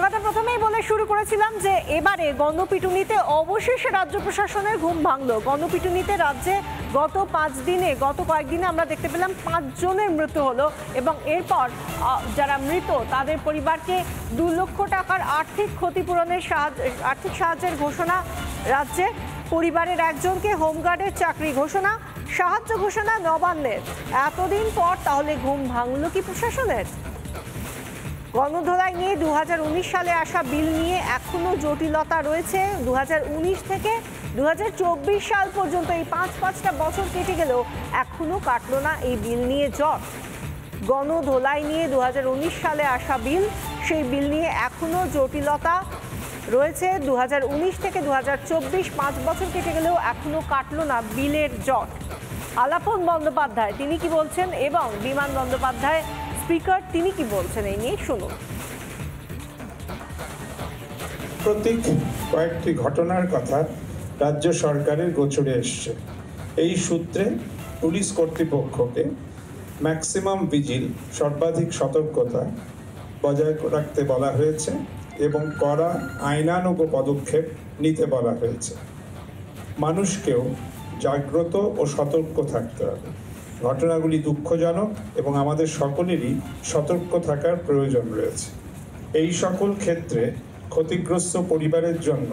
সেবাটা প্রথমেই বলে শুরু করেছিলাম যে এবারে গণপিটুনিতে অবশেষে রাজ্য প্রশাসনের ঘুম ভাঙলো। গণপিটুনিতে রাজ্যে গত কয়েকদিনে আমরা দেখতে পেলাম 5 জনের মৃত্যু হলো এবং এরপর যারা মৃত তাদের পরিবারকে 2 লক্ষ টাকার আর্থিক সাহায্যের ঘোষণা রাজ্যে। পরিবারের একজনকে হোমগার্ডের চাকরি ঘোষণা, সাহায্য ঘোষণা নবান্নের। এতদিন পর তাহলে ঘুম ভাঙলো কি প্রশাসনের? গণধোলাই নিয়ে 2019 সালে আসা বিল নিয়ে এখনো জটিলতা রয়েছে। 2019 থেকে 2024 সাল পর্যন্ত এই পাঁচটা বছর কেটে গেলেও এখনো কাটলো না এই বিল নিয়ে জট। গণধোলাই নিয়ে 2019 সালে আসা বিল, সেই বিল নিয়ে এখনো জটিলতা রয়েছে। 2019 থেকে 2024 5 বছর কেটে গেলেও এখনো কাটলো না বিলের জট। আলাপন বন্দ্যোপাধ্যায় তিনি কি বলছেন এবং বিমান বন্দ্যোপাধ্যায় স্পিকার তিনি কি বলছেন এই নিয়ে শুনুন। প্রত্যেক কয়েকটি ঘটনার কথা রাজ্য সরকারের গোচরে এসছে। এই সূত্রে পুলিশ কর্তৃপক্ষকে ম্যাক্সিমাম ভিজিল, সর্বাধিক সতর্কতা বজায় রাখতে বলা হয়েছে এবং কড়া আইনানুগ পদক্ষেপ নিতে বলা হয়েছে। মানুষকেও জাগ্রত ও সতর্ক থাকতে হবে। ঘটনাগুলি দুঃখজনক এবং আমাদের সকলেরই সতর্ক থাকার প্রয়োজন রয়েছে। এই সকল ক্ষেত্রে ক্ষতিগ্রস্ত পরিবারের জন্য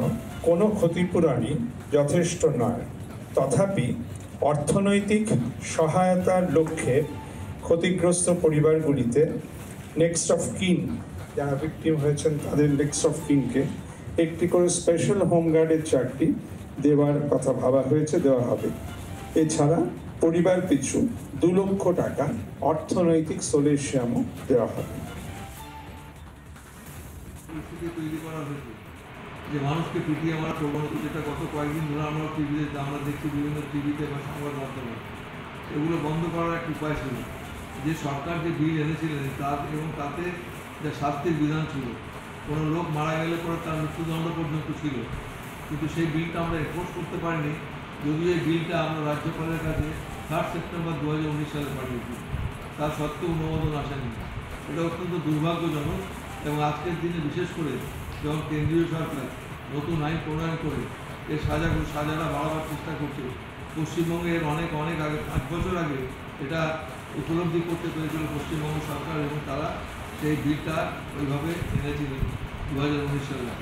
কোনো ক্ষতিপূরণই যথেষ্ট নয়। তথাপি অর্থনৈতিক সহায়তার লক্ষ্যে ক্ষতিগ্রস্ত পরিবারগুলিতে নেক্সট অফ কিন, যারা ভিকটিম হয়েছেন তাদের নেক্সট অফ কিনকে একটি করে স্পেশাল হোমগার্ডের চাকরি দেওয়ার কথা ভাবা হয়েছে, দেওয়া হবে। এছাড়া পরিবার পিছু 2 লক্ষ টাকা অর্থনৈতিক সলিউশনও দেওয়া হবে। তৈরি করা হয়েছে যে মানুষকে পিটিয়ে মারা প্রবণতা, যেটা গত কয়েকদিন ধরে আমরা টিভিতে আমরা দেখছি, বিভিন্ন টিভিতে বা সংবাদ মাধ্যমে, এগুলো বন্ধ করার একটা উপায় ছিল। যে সরকার যে বিল এনেছিলেন এবং তাতে যে শাস্তির বিধান ছিল, কোনো লোক মারা গেলে পরে তার মৃত্যুদণ্ড পর্যন্ত ছিল, কিন্তু সেই বিলটা আমরা এনফোর্স করতে পারিনি। যদিও এই বিলটা আমরা রাজ্যপালের কাছে 3 সেপ্টেম্বর 2019 সালে পাঠিয়েছি, তার সত্ত্বেও অনুমোদন আসেনি। এটা অত্যন্ত দুর্ভাগ্যজনক এবং আজকের দিনে বিশেষ করে যখন কেন্দ্রীয় সরকার নতুন আইন প্রণয়ন করে এর সাজাটা বাড়াবার চেষ্টা করছে। পশ্চিমবঙ্গে এর অনেক আগে 5 বছর আগে এটা উপলব্ধি করতে পেরেছিল পশ্চিমবঙ্গ সরকার এবং তারা সেই বিলটা ওইভাবে এনেছিলেন 2019 সালে।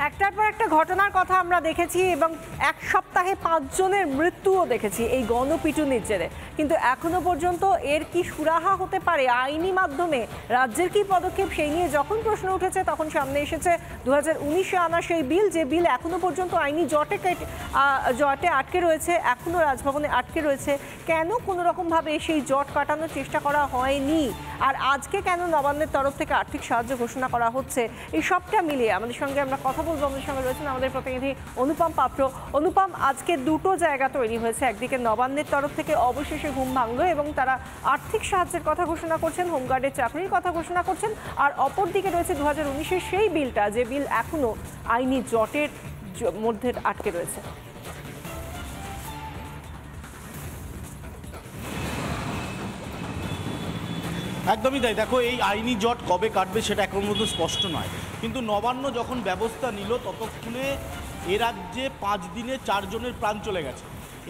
একটার পর একটা ঘটনার কথা আমরা দেখেছি এবং 1 সপ্তাহে 5 জনের মৃত্যুও দেখেছি এই গণপিটুনির জেরে। কিন্তু এখনো পর্যন্ত এর কি সুরাহা হতে পারে আইনি মাধ্যমে? রাজ্যের কি পদক্ষেপ সেই নিয়ে যখন প্রশ্ন উঠেছে তখন সামনে এসেছে 2019-এ আনা সেই বিল, যে বিল এখনো পর্যন্ত আইনি জটে আটকে রয়েছে, এখনো রাজভবনে আটকে রয়েছে। কেন কোনো রকমভাবে সেই জট কাটানোর চেষ্টা করা হয়নি? আর আজকে কেন নবান্নের তরফ থেকে আর্থিক সাহায্য ঘোষণা করা হচ্ছে? এই সবটা মিলিয়ে আমাদের সঙ্গে আমরা কথা বলবো। আমাদের সঙ্গে রয়েছেন আমাদের প্রতিনিধি অনুপম পাত্র। অনুপম, আজকে 2টো জায়গা তৈরি হয়েছে। একদিকে নবান্নের তরফ থেকে অবশেষে ঘুম ভাঙলো এবং তারা আর্থিক সাহায্যের কথা ঘোষণা করছেন, হোমগার্ডের চাকরির কথা ঘোষণা করছেন, আর অপরদিকে রয়েছে 2019-এর সেই বিলটা, যে বিল এখনো আইনি জটের মধ্যে আটকে রয়েছে। একদমই তাই। দেখো, এই আইনি জট কবে কাটবে সেটা এখন পর্যন্ত স্পষ্ট নয়, কিন্তু নবান্ন যখন ব্যবস্থা নিল ততক্ষণে এ রাজ্যে 5 দিনে 4 জনের প্রাণ চলে গেছে।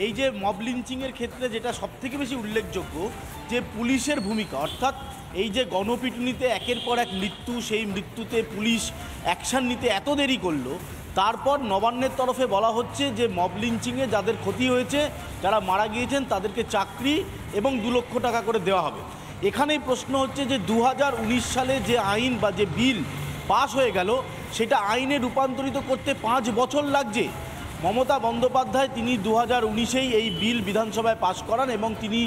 এই যে মব লিঞ্চিংয়ের ক্ষেত্রে যেটা সবথেকে বেশি উল্লেখযোগ্য, যে পুলিশের ভূমিকা, অর্থাৎ এই যে গণপিটুনিতে একের পর এক মৃত্যু, সেই মৃত্যুতে পুলিশ অ্যাকশান নিতে এত দেরি করলো। তারপর নবান্নের তরফে বলা হচ্ছে যে মব লিঞ্চিংয়ে যাদের ক্ষতি হয়েছে, যারা মারা গিয়েছেন, তাদেরকে চাকরি এবং 2 লক্ষ টাকা করে দেওয়া হবে। এখানেই প্রশ্ন হচ্ছে যে 2019 সালে যে আইন বা যে বিল পাস হয়ে গেল, সেটা আইনে রূপান্তরিত করতে 5 বছর লাগছে। মমতা বন্দ্যোপাধ্যায় তিনি 2019-এই এই বিল বিধানসভায় পাস করান এবং তিনি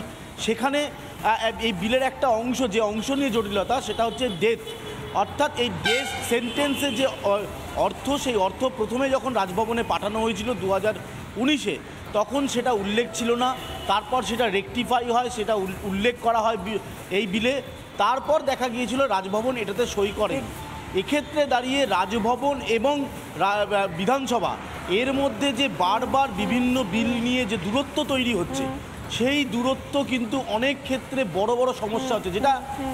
সেখানে এই বিলের একটা অংশ, যে অংশ নিয়ে জটিলতা, সেটা হচ্ছে ডেথ, অর্থাৎ এই ডেথ সেন্টেন্সে যে অর্থ, সেই অর্থ প্রথমে যখন রাজভবনে পাঠানো হয়েছিল 2019-এ, তখন সেটা উল্লেখ ছিল না। তারপর সেটা রেকটিফাই হয়, সেটা উল্লেখ করা হয় এই বিলে। তারপর দেখা গিয়েছিল রাজভবন এটাতে সই করেন। এক্ষেত্রে দাঁড়িয়ে রাজভবন এবং বিধানসভা এর মধ্যে যে বারবার বিভিন্ন বিল নিয়ে যে দূরত্ব তৈরি হচ্ছে, সেই দূরত্ব কিন্তু অনেক ক্ষেত্রে বড় বড় সমস্যা হচ্ছে, যেটা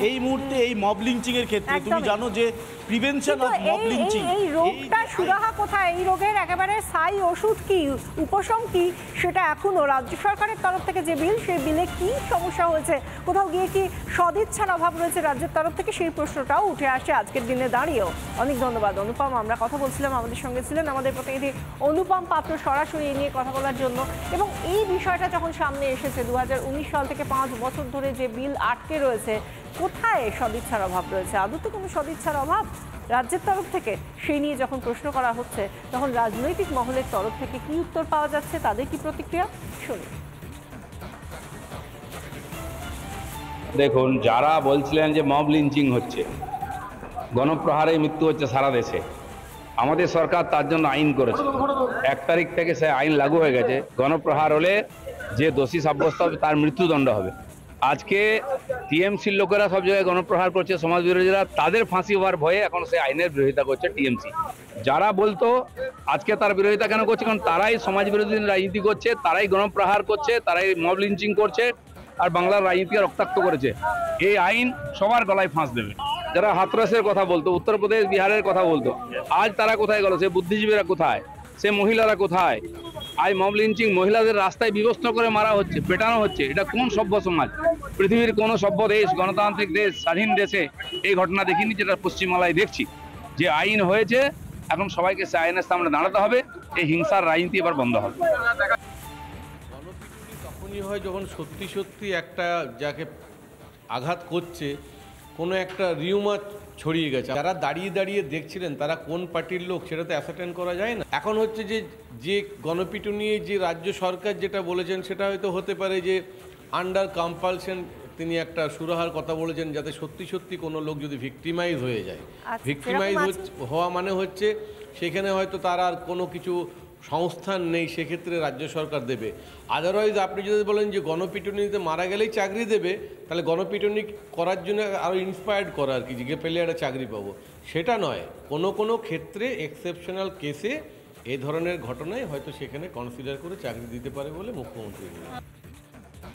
এই মুহূর্তে এই মব লিঞ্চিং এর ক্ষেত্রে তুমি জানো যে প্রিভেনশন অফ মব লিঞ্চিং, এই রোগটা সুরাহা কোথায়, এই রোগের একেবারে স্থায়ী ওষুধ কি, উপশম কি, সেটা এখনো রাজ্য সরকারের তরফ থেকে যে বিল, সেই বিলে কি সমস্যা হয়েছে, কোথাও গিয়ে কি সদিচ্ছার অভাব রয়েছে রাজ্যের তরফ থেকে, সেই প্রশ্নটাও উঠে আসে আজকের দিনে দাঁড়িয়েও। অনেক ধন্যবাদ অনুপম। আমরা কথা বলছিলাম, আমাদের সঙ্গে ছিলেন আমাদের প্রতিনিধি অনুপম পাত্র সরাসরি এই নিয়ে কথা বলার জন্য। এবং এই বিষয়টা যখন সামনে এসেছে 2019 সাল থেকে 5 বছর ধরে যে বিল আটকে রয়েছে, কোথায় সদিচ্ছার অভাব রয়েছে, আদৌ তো কোনো সদিচ্ছার অভাব রাজ্যের তরফ থেকে, সেই নিয়ে যখন প্রশ্ন করা হচ্ছে তখন রাজনৈতিক মহলের তরফ থেকে কি উত্তর পাওয়া যাচ্ছে, তাদের কি প্রতিক্রিয়া শুনি। দেখুন, যারা বলছিলেন যে মব লিঞ্চিং হচ্ছে, গণপ্রহারে মৃত্যু হচ্ছে সারা দেশে, আমাদের সরকার তার জন্য আইন করেছে। 1 তারিখ থেকে সে আইন লাগু হয়ে গেছে। গণপ্রহার হলে যে দোষী সাব্যস্ত হবে তার মৃত্যুদণ্ড হবে। আজকে টিএমসির লোকেরা সব জায়গায় গণপ্রহার করছে, সমাজ বিরোধীরা, তাদের ফাঁসি হওয়ার ভয়ে এখন সে আইনের বিরোধিতা করছে টিএমসি। যারা বলতো আজকে তার বিরোধিতা কেন করছে, কারণ তারাই সমাজ বিরোধী রাজনীতি করছে, তারাই গণপ্রহার করছে, তারাই মব লিঞ্চিং করছে আর বাংলার রাজনীতিকে রক্তাক্ত করেছে। এই আইন সবার গলায় ফাঁস দেবে। যারা হাতরাসের কথা বলতো, উত্তরপ্রদেশ বিহারের কথা বলতো, আজ তারা কোথায় গেল? সে বুদ্ধিজীবীরা কোথায়? সে মহিলারা কোথায়? আজ মব লিঞ্চিং, মহিলাদের রাস্তায় বিবস্ত্র করে মারা হচ্ছে, পেটানো হচ্ছে। এটা কোন সভ্য সমাজ? পৃথিবীর কোন সভ্য দেশ, গণতান্ত্রিক দেশ, স্বাধীন দেশে এই ঘটনা দেখিনি, যেটা পশ্চিমবাংলায় দেখছি। যে আইন হয়েছে, এখন সবাইকে সে আইনের সামনে দাঁড়াতে হবে। এই হিংসার রাজনীতি এবার বন্ধ হবে। গণপিটুনি তখনই হয় যখন সত্যি সত্যি একটা যাকে আঘাত করছে কোনো একটা রিউমার ছড়িয়ে গেছে। যারা দাঁড়িয়ে দাঁড়িয়ে দেখছিলেন তারা কোন পার্টির লোক সেটা তো অ্যাসার্টেন করা যায় না। এখন হচ্ছে যে গণপিটুনি যে রাজ্য সরকার যেটা বলেছেন সেটা হয়তো হতে পারে যে আন্ডার কম্পালশন তিনি একটা সুরাহার কথা বলেছেন, যাতে সত্যি সত্যি কোনো লোক যদি ভিক্টিমাইজ হয়ে যায়। ভিক্টিমাইজ হওয়া মানে হচ্ছে সেখানে হয়তো তার আর কোনো কিছু সংস্থান নেই, সেক্ষেত্রে রাজ্য সরকার দেবে। আদারওয়াইজ আপনি যদি বলেন যে গণপিটুনিতে মারা গেলেই চাকরি দেবে, তাহলে গণপিটুনি করার জন্য আরও ইন্সপায়ার্ড করা আর কি, যে পেলে একটা চাকরি পাবো, সেটা নয়। কোনো কোনো ক্ষেত্রে এক্সেপশনাল কেসে এ ধরনের ঘটনায় হয়তো সেখানে কনসিডার করে চাকরি দিতে পারে বলে মুখ্যমন্ত্রী বলেন।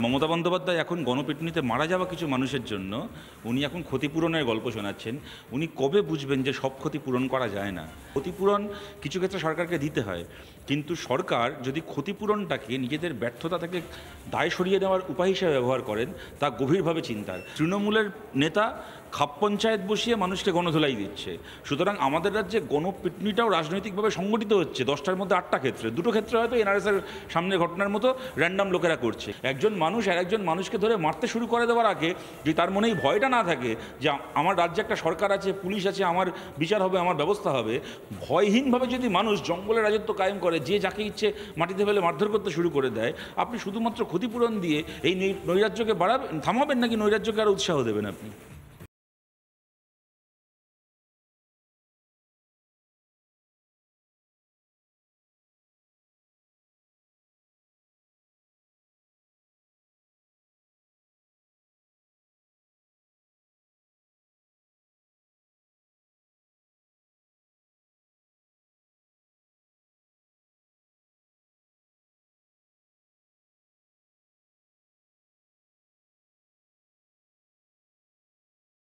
মমতা বন্দ্যোপাধ্যায় এখন গণপিটুনিতে মারা যাওয়া কিছু মানুষের জন্য উনি এখন ক্ষতিপূরণের গল্প শোনাচ্ছেন। উনি কবে বুঝবেন যে সব ক্ষতিপূরণ করা যায় না? ক্ষতিপূরণ কিছু ক্ষেত্রে সরকারকে দিতে হয়, কিন্তু সরকার যদি ক্ষতিপূরণটাকে নিজেদের ব্যর্থতা থেকে দায় সরিয়ে দেওয়ার উপায় হিসেবে ব্যবহার করেন, তা গভীরভাবে চিন্তার। তৃণমূলের নেতা খাপ পঞ্চায়েত বসিয়ে মানুষকে গণধোলাই দিচ্ছে। সুতরাং আমাদের রাজ্যে গণপিটুনিটাও রাজনৈতিকভাবে সংগঠিত হচ্ছে। 10টার মধ্যে 8টা ক্ষেত্রে, 2টো ক্ষেত্রে হয়তো এনআরএসের সামনে ঘটনার মতো র্যান্ডাম লোকেরা করছে। একজন মানুষ আর একজন মানুষকে ধরে মারতে শুরু করে দেওয়ার আগে যদি তার মনে এই ভয়টা না থাকে যে আমার রাজ্যে একটা সরকার আছে, পুলিশ আছে, আমার বিচার হবে, আমার ব্যবস্থা হবে, ভয়হীনভাবে যদি মানুষ জঙ্গলে রাজত্ব কায়েম করে, যে যাকে ইচ্ছে মাটিতে ফেলে মারধর করতে শুরু করে দেয়, আপনি শুধুমাত্র ক্ষতিপূরণ দিয়ে এই নৈরাজ্যকে থামাবেন নাকি নৈরাজ্যকে আরও উৎসাহ দেবেন আপনি?